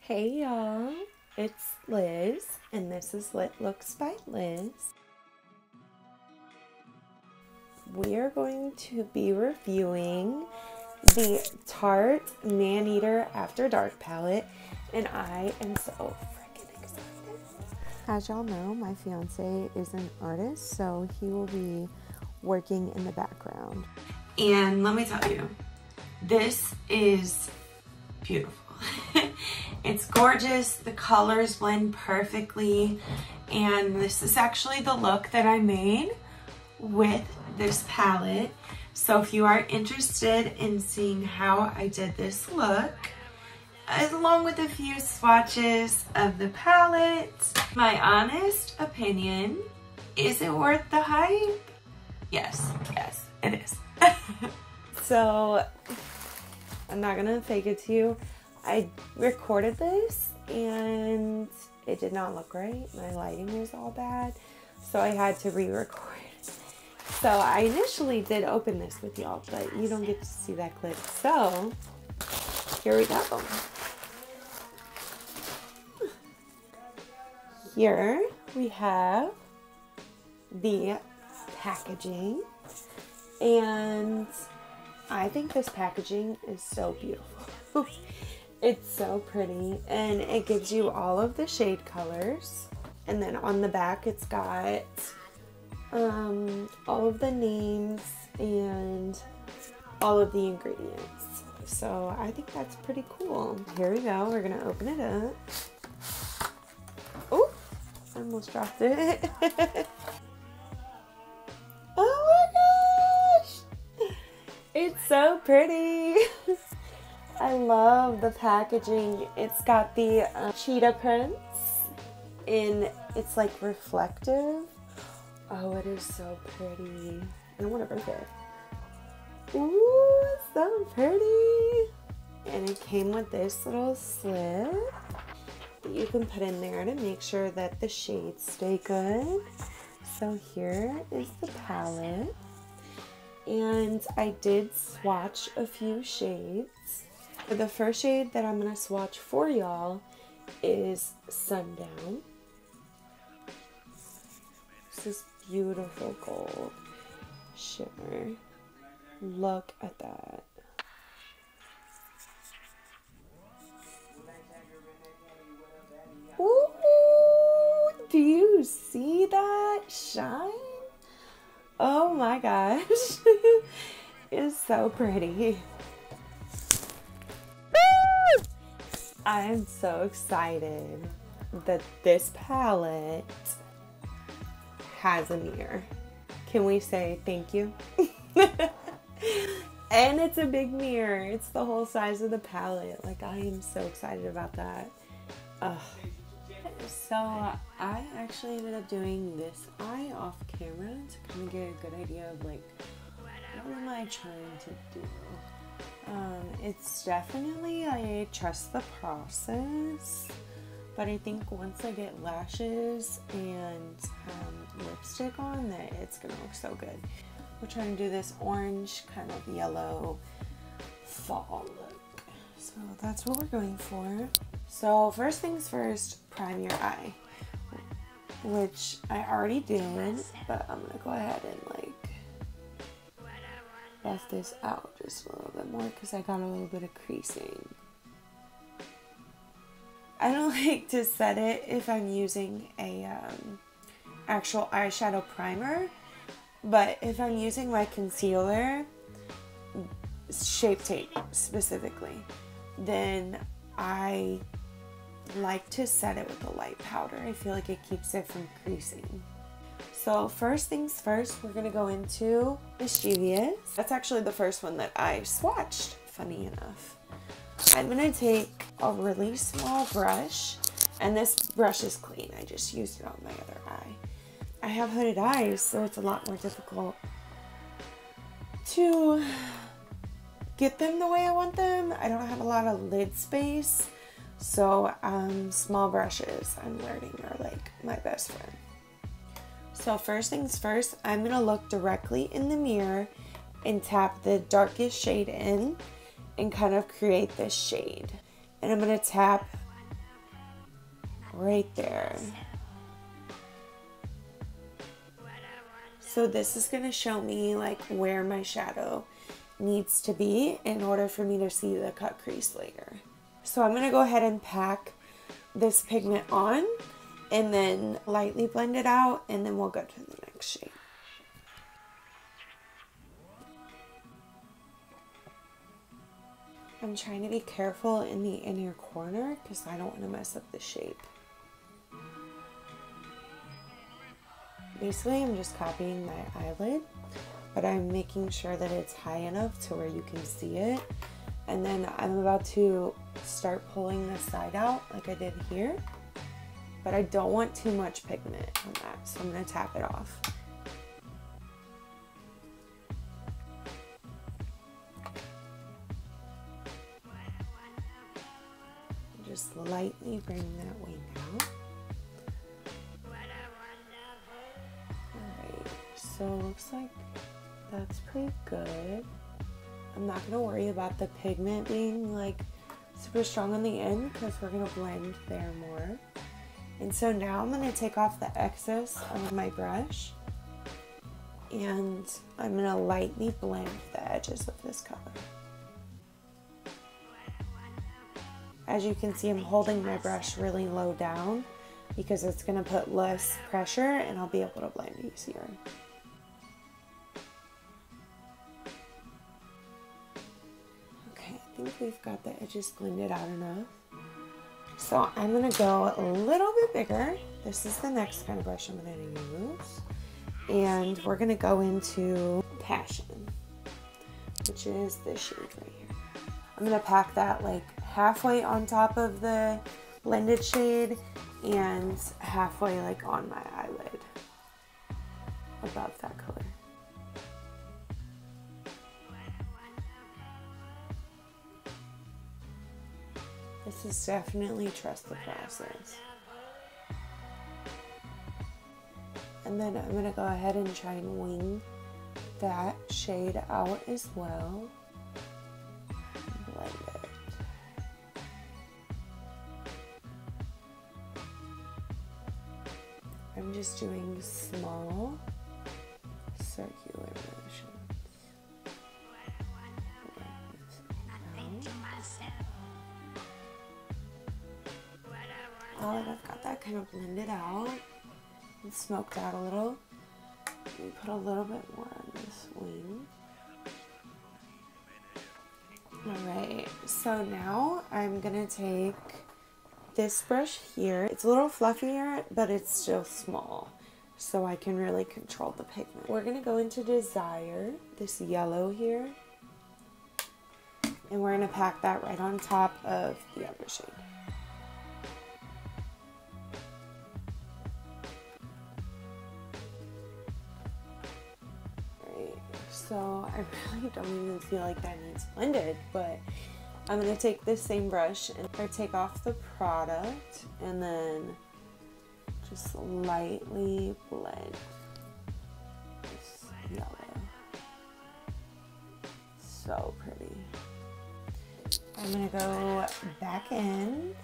Hey y'all, it's Liz, and this is Lit Looks by Liz. We are going to be reviewing the Tarte Maneater After Dark palette, and I am so freaking excited. As y'all know, my fiance is an artist, so he will be working in the background. And let me tell you, this is beautiful. It's gorgeous, the colors blend perfectly, and this is actually the look that I made with this palette. So if you are interested in seeing how I did this look, along with a few swatches of the palette, my honest opinion, is it worth the hype? Yes, it is. So I'm not gonna fake it to you. I recorded this and it did not look right. My lighting was all bad, so I had to re-record. So I initially did open this with y'all, but you don't get to see that clip. So here we go. Here we have the packaging, and I think this packaging is so beautiful. It's so pretty, and it gives you all of the shade colors, and then on the back it's got all of the names and all of the ingredients. So I think that's pretty cool. Here we go, we're gonna open it up. Oh, I almost dropped it. Oh my gosh, it's so pretty. I love the packaging. It's got the cheetah prints in, it's like reflective. Oh, it is so pretty. I don't want to break it. Ooh, it's so pretty. And it came with this little slip that you can put in there to make sure that the shades stay good. So here is the palette. And I did swatch a few shades. The first shade that I'm going to swatch for y'all is Sundown. This is beautiful gold shimmer. Look at that. Ooh, do you see that shine? Oh my gosh. It's so pretty. I'm so excited that this palette has a mirror. Can we say thank you? And it's a big mirror. It's the whole size of the palette. Like, I am so excited about that. So I actually ended up doing this eye off camera to kind of get a good idea of like, what am I trying to do? It's definitely, I trust the process, but I think once I get lashes and lipstick on, that it's gonna look so good. We're trying to do this orange kind of yellow fall look, so that's what we're going for. So first things first, prime your eye, which I already did, but I'm gonna go ahead and like buff this out just a little bit more because I got a little bit of creasing. I don't like to set it if I'm using a actual eyeshadow primer, but if I'm using my concealer, Shape Tape specifically, then I like to set it with a light powder. I feel like it keeps it from creasing. So first things first, we're gonna go into Mischievous. That's actually the first one that I swatched, funny enough. I'm gonna take a really small brush, and this brush is clean. I just used it on my other eye. I have hooded eyes, so it's a lot more difficult to get them the way I want them. I don't have a lot of lid space, so small brushes, I'm learning, are like my best friend. So first things first, I'm gonna look directly in the mirror and tap the darkest shade in and kind of create this shade. And I'm gonna tap right there. So this is going to show me like where my shadow needs to be in order for me to see the cut crease later. So I'm going to go ahead and pack this pigment on and then lightly blend it out, and then we'll go to the next shade. I'm trying to be careful in the inner corner because I don't want to mess up the shape. Basically, I'm just copying my eyelid, but I'm making sure that it's high enough to where you can see it. And then I'm about to start pulling the side out like I did here, but I don't want too much pigment on that, so I'm going to tap it off. Just lightly bring that wing out. Alright, so it looks like that's pretty good. I'm not going to worry about the pigment being like super strong on the end because we're going to blend there more. And so now I'm going to take off the excess of my brush and I'm going to lightly blend the edges of this color. As you can see, I'm holding my brush really low down because it's going to put less pressure and I'll be able to blend easier. I think we've got the edges blended out enough. So I'm going to go a little bit bigger. This is the next kind of brush I'm going to use. And we're going to go into Passion, which is this shade right here. I'm going to pack that like halfway on top of the blended shade and halfway like on my eyelid above that color. This is definitely trust the process. And then I'm going to go ahead and try and wing that shade out as well. Blend it. I'm just doing small circular motions. Now that I've got that kind of blended out and smoked out a little, let me put a little bit more on this wing. Alright, so now I'm going to take this brush here. It's a little fluffier, but it's still small, so I can really control the pigment. We're going to go into Desire, this yellow here, and we're going to pack that right on top of the other shade. So I really don't even feel like that needs blended, but I'm going to take this same brush and take off the product and then just lightly blend this yellow. So pretty. I'm going to go back in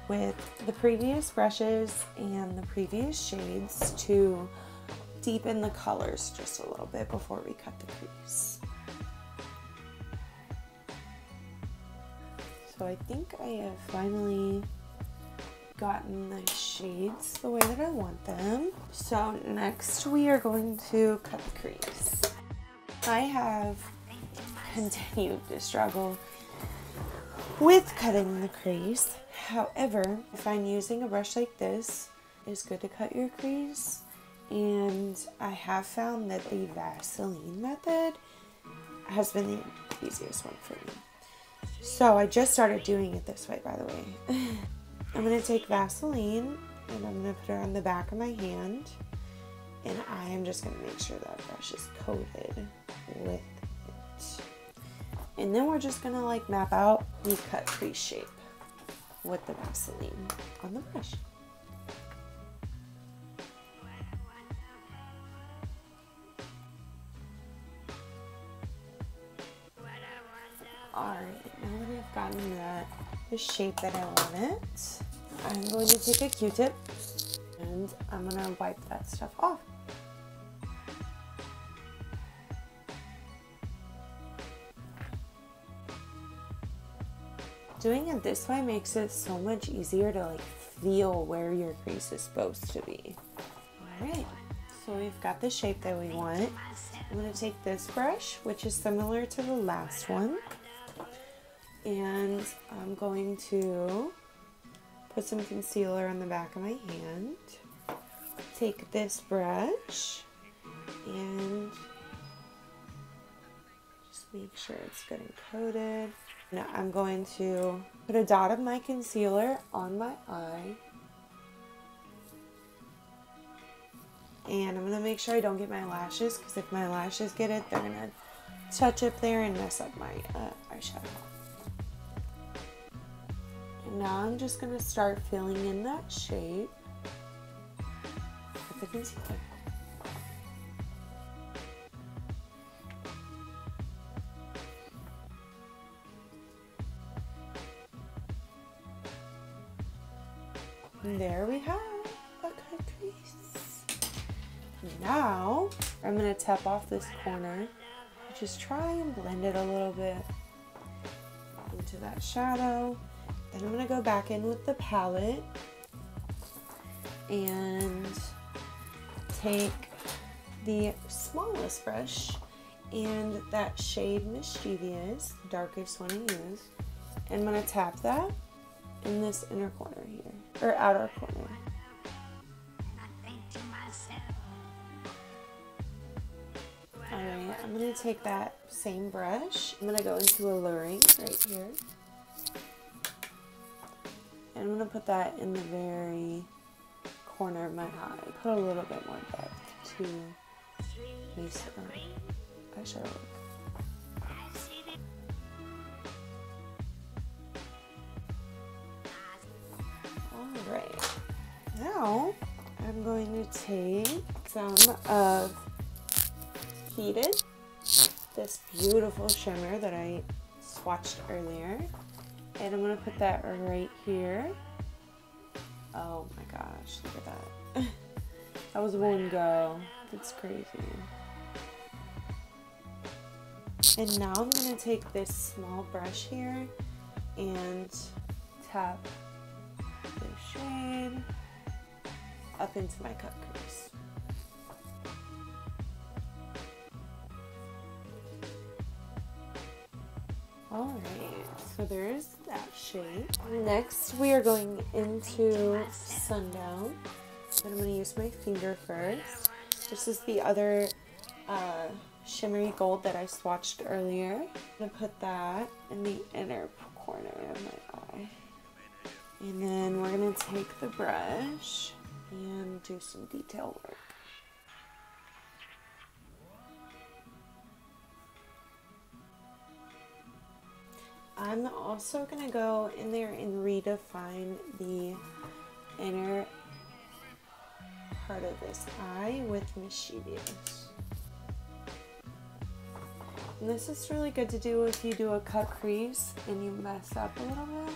with the previous brushes and the previous shades to deepen the colors just a little bit before we cut the crease. So I think I have finally gotten the shades the way that I want them. So next we are going to cut the crease. I have continued to struggle with cutting the crease. However, I find using a brush like this is good to cut your crease. And I have found that the Vaseline method has been the easiest one for me. So I just started doing it this way, by the way. I'm going to take Vaseline and I'm going to put it on the back of my hand. And I am just going to make sure that brush is coated with it. And then we're just going to like map out the cut crease shape with the Vaseline on the brush. Alright, now that I've gotten the shape that I want it, I'm going to take a Q-tip and I'm going to wipe that stuff off. Doing it this way makes it so much easier to like feel where your crease is supposed to be. Alright, so we've got the shape that we want. I'm going to take this brush, which is similar to the last one, and I'm going to put some concealer on the back of my hand. Take this brush and just make sure it's good and coated. Now I'm going to put a dot of my concealer on my eye. And I'm going to make sure I don't get my lashes, because if my lashes get it, they're going to touch up there and mess up my eyeshadow. And now I'm just going to start filling in that shape with the concealer. And there we have a cut crease. Now I'm going to tap off this corner, just try and blend it a little bit into that shadow. Then I'm going to go back in with the palette and take the smallest brush and that shade Mischievous, the darkest one I use, and I'm going to tap that in this inner corner here, or outer corner. Alright, I'm going to take that same brush, I'm going to go into Alluring right here, and I'm going to put that in the very corner of my eye. Put a little bit more depth to base eyeshadow look. Alright, now I'm going to take some of Heated, this beautiful shimmer that I swatched earlier, and I'm going to put that right here. Oh my gosh, look at that. That was one go. That's crazy. And now I'm going to take this small brush here and tap the shade up into my cut crease. Alright, so there's that shade. Next we are going into Sundown. And I'm going to use my finger first. This is the other shimmery gold that I swatched earlier. I'm going to put that in the inner corner of my eye. And then we're going to take the brush and do some detail work. I'm also going to go in there and redefine the inner part of this eye with Mischievous. And this is really good to do if you do a cut crease and you mess up a little bit.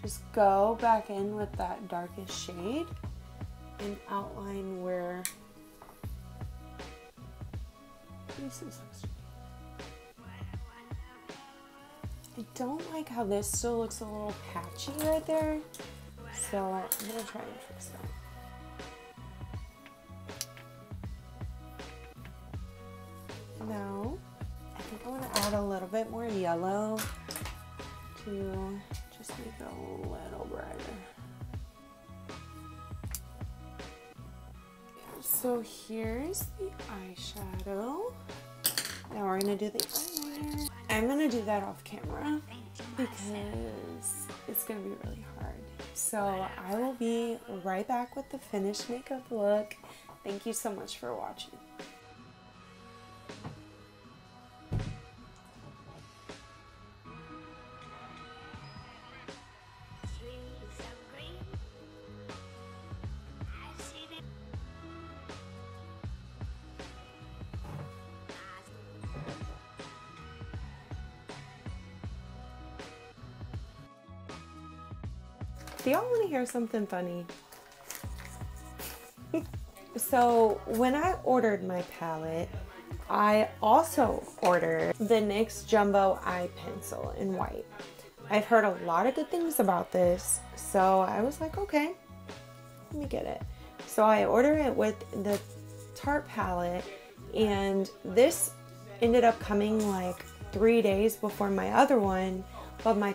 Just go back in with that darkest shade and outline where this is supposed to be. I don't like how this still looks a little patchy right there, so I'm going to try and fix that. Now, I think I want to add a little bit more yellow to just make it a little brighter. So here's the eyeshadow. Now we're going to do the eyeliner. I'm going to do that off camera because it's going to be really hard. So I will be right back with the finished makeup look. Thank you so much for watching. Do y'all want to hear something funny? So when I ordered my palette, I also ordered the NYX Jumbo Eye Pencil in white. I've heard a lot of good things about this, so I was like, okay, let me get it. So I ordered it with the Tarte palette, and this ended up coming like 3 days before my other one, but my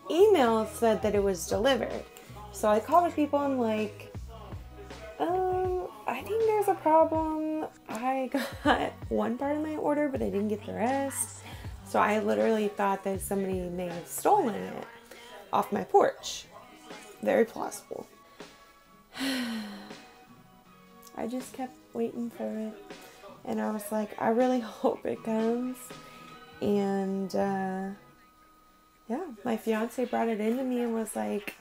email said that it was delivered. So I called the people and like, I think there's a problem. I got one part of my order, but I didn't get the rest. So I literally thought that somebody may have stolen it off my porch. Very plausible. I just kept waiting for it. And I was like, I really hope it comes. And yeah, my fiance brought it into me and was like,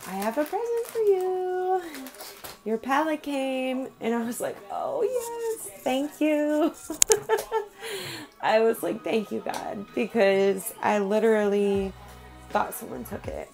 I have a present for you. Your palette came. And I was like, oh yes, thank you. I was like, thank you, God, because I literally thought someone took it.